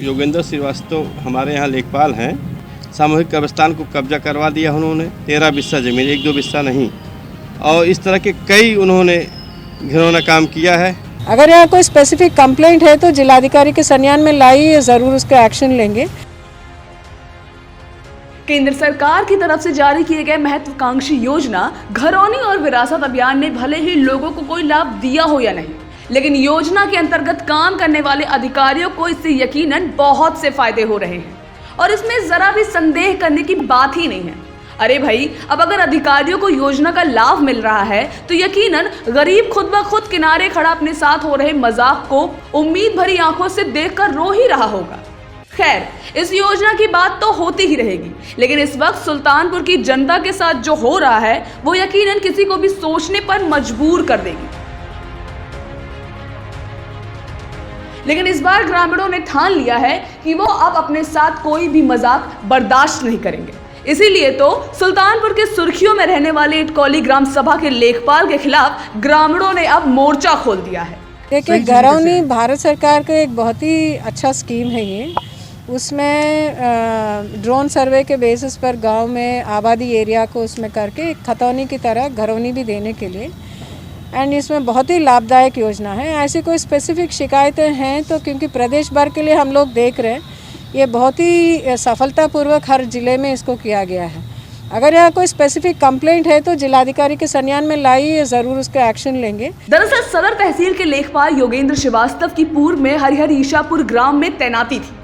योगेंद्र श्रीवास्तव हमारे यहाँ लेखपाल हैं। सामूहिक कब्रिस्तान को कब्जा करवा दिया उन्होंने, 13 बिस्सा ज़मीन, 1-2 बिस्सा नहीं, और इस तरह के कई उन्होंने घिनौना काम किया है। अगर यहाँ कोई स्पेसिफिक कंप्लेंट है तो जिलाधिकारी के संज्ञान में लाइए, ज़रूर उसका एक्शन लेंगे। केंद्र सरकार की तरफ से जारी किए गए महत्वाकांक्षी योजना घरौनी और विरासत अभियान ने भले ही लोगों को कोई लाभ दिया हो या नहीं, लेकिन योजना के अंतर्गत काम करने वाले अधिकारियों को इससे यकीनन बहुत से फायदे हो रहे हैं और इसमें जरा भी संदेह करने की बात ही नहीं है। अरे भाई, अब अगर अधिकारियों को योजना का लाभ मिल रहा है तो यकीनन गरीब खुद ब खुद किनारे खड़ा अपने साथ हो रहे मजाक को उम्मीद भरी आंखों से देखकर रो ही रहा होगा। खैर, इस योजना की बात तो होती ही रहेगी, लेकिन इस वक्त सुल्तानपुर की जनता के साथ जो हो रहा है वो यकीनन किसी को भी सोचने पर मजबूर कर देगी। लेकिन इस बार ग्रामीणों ने ठान लिया है कि वो अब अपने साथ कोई भी मजाक बर्दाश्त नहीं करेंगे। इसीलिए तो सुल्तानपुर के सुर्खियों में रहने वाले इटकौली ग्राम सभा के लेखपाल के खिलाफ ग्रामीणों ने अब मोर्चा खोल दिया है। देखिए, घरौनी भारत सरकार का एक बहुत ही अच्छा स्कीम है ये। उसमें ड्रोन सर्वे के बेसिस पर गांव में आबादी एरिया को उसमें करके एक खतौनी की तरह घरौनी भी देने के लिए, एंड इसमें बहुत ही लाभदायक योजना है। ऐसी कोई स्पेसिफिक शिकायतें हैं तो क्योंकि प्रदेश भर के लिए हम लोग देख रहे हैं, ये बहुत ही सफलतापूर्वक हर जिले में इसको किया गया है। अगर यहाँ कोई स्पेसिफिक कंप्लेंट है तो जिलाधिकारी के संज्ञान में लाइए, ज़रूर उसका एक्शन लेंगे। दरअसल सदर तहसील के लेखपाल योगेंद्र श्रीवास्तव की पूर्व में हरिहर ईशापुर ग्राम में तैनाती थी।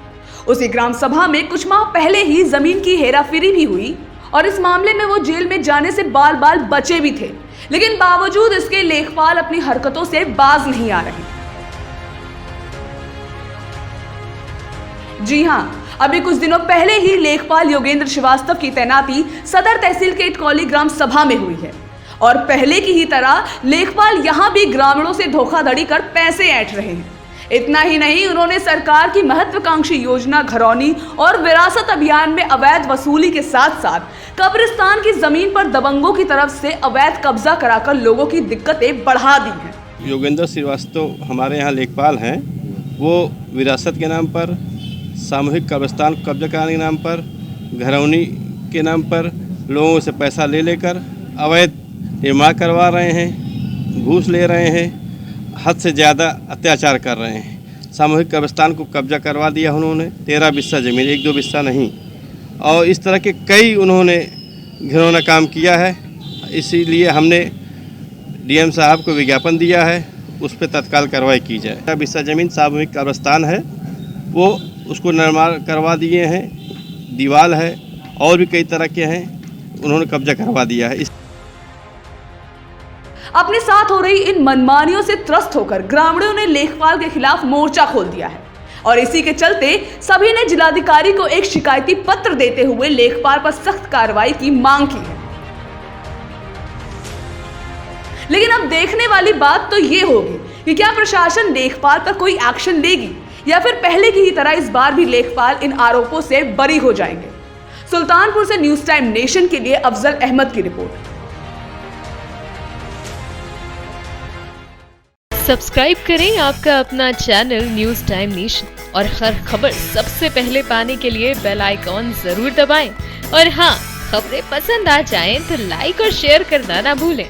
उसी ग्राम सभा में कुछ माह पहले ही जमीन की हेराफेरी भी हुई और इस मामले में वो जेल में जाने से बाल बाल बचे भी थे, लेकिन बावजूद इसके लेखपाल अपनी हरकतों से बाज नहीं आ रहे। जी हां, अभी कुछ दिनों पहले ही लेखपाल योगेंद्र श्रीवास्तव की तैनाती सदर तहसील के इटकौली ग्राम सभा में हुई है और पहले की ही तरह लेखपाल यहां भी ग्रामीणों से धोखाधड़ी कर पैसे ऐंठ रहे हैं। इतना ही नहीं, उन्होंने सरकार की महत्वाकांक्षी योजना घरौनी और विरासत अभियान में अवैध वसूली के साथ साथ कब्रिस्तान की जमीन पर दबंगों की तरफ से अवैध कब्जा कराकर लोगों की दिक्कतें बढ़ा दी हैं। योगेंद्र श्रीवास्तव हमारे यहाँ लेखपाल हैं। वो विरासत के नाम पर, सामूहिक कब्रिस्तान को कब्जा कराने के नाम पर, घरौनी के नाम पर लोगों से पैसा ले लेकर अवैध निर्माण करवा रहे हैं, घूस ले रहे हैं, हद से ज़्यादा अत्याचार कर रहे हैं। सामूहिक कब्रिस्तान को कब्जा करवा दिया उन्होंने, 13 बिस्सा ज़मीन, 1-2 बिस्सा नहीं, और इस तरह के कई उन्होंने घिनौना काम किया है। इसीलिए हमने डीएम साहब को विज्ञापन दिया है, उस पर तत्काल कार्रवाई की जाए। 13 बिस्सा ज़मीन सामूहिक कब्रिस्तान है, वो उसको निर्माण करवा दिए हैं, दीवार है और भी कई तरह के हैं, उन्होंने कब्जा करवा दिया है। अपने साथ हो रही इन मनमानियों से त्रस्त होकर ग्रामीणों ने लेखपाल के खिलाफ मोर्चा खोल दिया है और इसी के चलते सभी ने जिलाधिकारी को एक शिकायती पत्र देते हुए लेखपाल पर सख्त कार्रवाई की मांग की है। लेकिन अब देखने वाली बात तो ये होगी कि क्या प्रशासन लेखपाल पर कोई एक्शन लेगी या फिर पहले की ही तरह इस बार भी लेखपाल इन आरोपों से बरी हो जाएंगे। सुल्तानपुर से न्यूज टाइम नेशन के लिए अफजल अहमद की रिपोर्ट। सब्सक्राइब करें आपका अपना चैनल न्यूज टाइम नेशन और हर खबर सबसे पहले पाने के लिए बेल आइकॉन जरूर दबाएं। और हाँ, खबरें पसंद आ जाएं तो लाइक और शेयर करना ना भूलें।